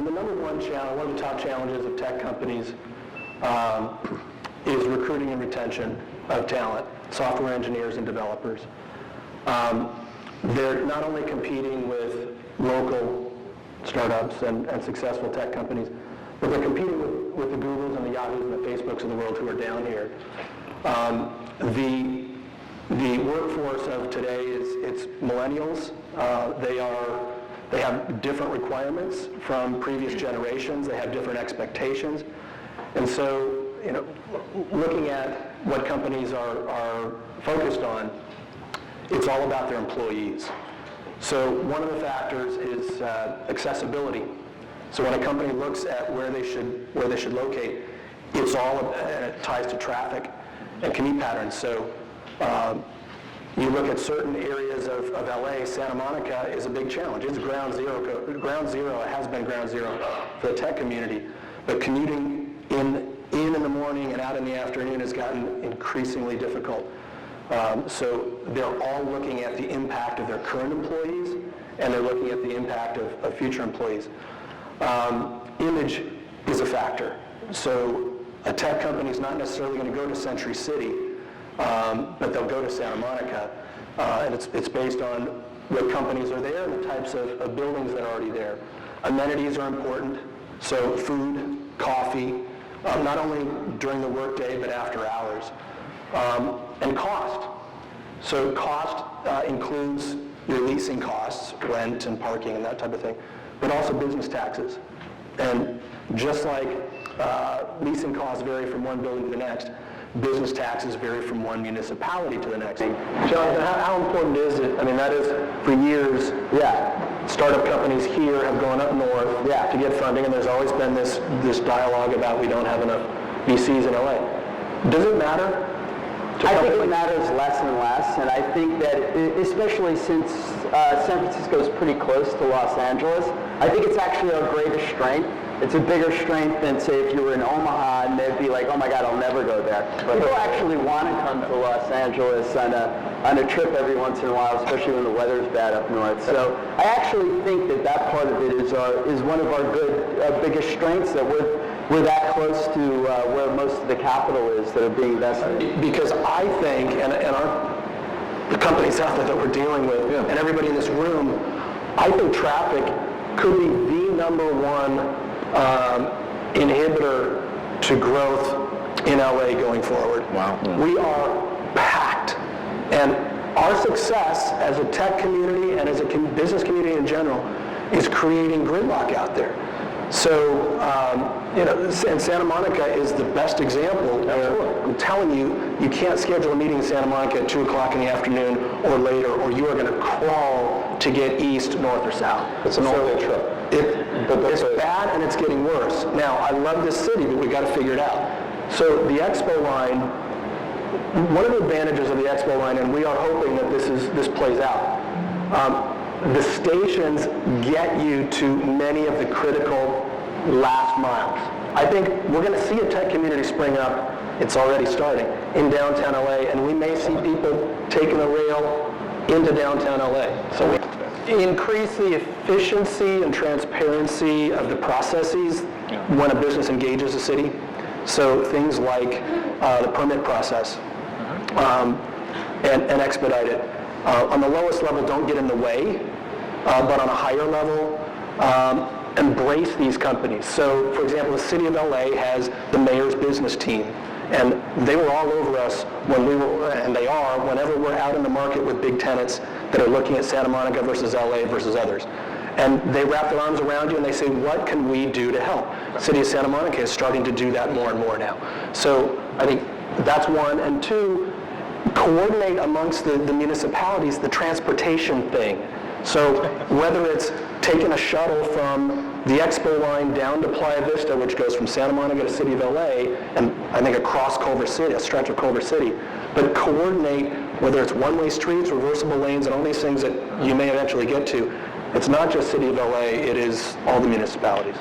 the number one challenge, one of the top challenges of tech companies is recruiting and retention of talent, software engineers and developers. They're not only competing with local startups and successful tech companies, but they're competing with the Googles and the Yahoos and the Facebooks of the world who are down here. The workforce of today it's millennials. They have different requirements from previous generations. They have different expectations. And so, looking at what companies are focused on, it's all about their employees. So one of the factors is accessibility. So when a company looks at where they should locate, it's all, and it ties to traffic and commute patterns. So you look at certain areas of LA, Santa Monica is a big challenge. It's ground zero. It has been ground zero for the tech community. But commuting in the morning and out in the afternoon has gotten increasingly difficult. So they're all looking at the impact of their current employees, and they're looking at the impact of future employees. Image is a factor. So a tech company is not necessarily going to go to Century City, but they'll go to Santa Monica, and it's based on what companies are there and the types of buildings that are already there. Amenities are important, so food, coffee, not only during the workday but after hours. And cost. So cost includes your leasing costs, rent and parking and that type of thing, but also business taxes. And just like leasing costs vary from one building to the next, business taxes vary from one municipality to the next. Jonathan, how important is it? I mean, that is, for years, startup companies here have gone up north to get funding, and there's always been this dialogue about we don't have enough VCs in LA. Does it matter? I think it matters less and less, and I think that, especially since San Francisco is pretty close to Los Angeles, I think it's actually our greatest strength. It's a bigger strength than, say, if you were in Omaha and they'd be like, oh my God, I'll never go there. People actually want to come to Los Angeles on a trip every once in a while, especially when the weather's bad up north. So I actually think that part of it is one of our biggest strengths, that we're that close to where most of the capital is that are being invested. Because I think, and the companies out there that we're dealing with, and everybody in this room, I think traffic could be the number one inhibitor to growth in LA going forward. Wow. We are packed. And our success as a tech community and as a business community in general is creating gridlock out there. So, and Santa Monica is the best example. I'm telling you, you can't schedule a meeting in Santa Monica at 2 o'clock in the afternoon or later, or you are going to crawl to get east, north, or south. It's an all-day trip. It's bad, and it's getting worse. Now, I love this city, but we've got to figure it out. So the Expo line, one of the advantages of the Expo line, and we are hoping that this plays out, the stations get you to many of the critical last miles. I think we're going to see a tech community spring up, it's already starting, in downtown LA, and we may see people taking the rail into downtown LA. So we increase the efficiency and transparency of the processes when a business engages a city. So things like the permit process, and expedite it. On the lowest level, don't get in the way, but on a higher level, embrace these companies. So, for example, the city of LA has the mayor's business team, and they were all over us when we were, and they are, whenever we're out in the market with big tenants that are looking at Santa Monica versus LA versus others. And they wrap their arms around you and they say, what can we do to help? The city of Santa Monica is starting to do that more and more now. So I think that's one. And two, coordinate amongst the municipalities the transportation thing. So whether it's taking a shuttle from the Expo line down to Playa Vista, which goes from Santa Monica to City of LA, and I think across Culver City, a stretch of Culver City, but coordinate whether it's one-way streets, reversible lanes, and all these things that you may eventually get to. It's not just City of LA, it is all the municipalities.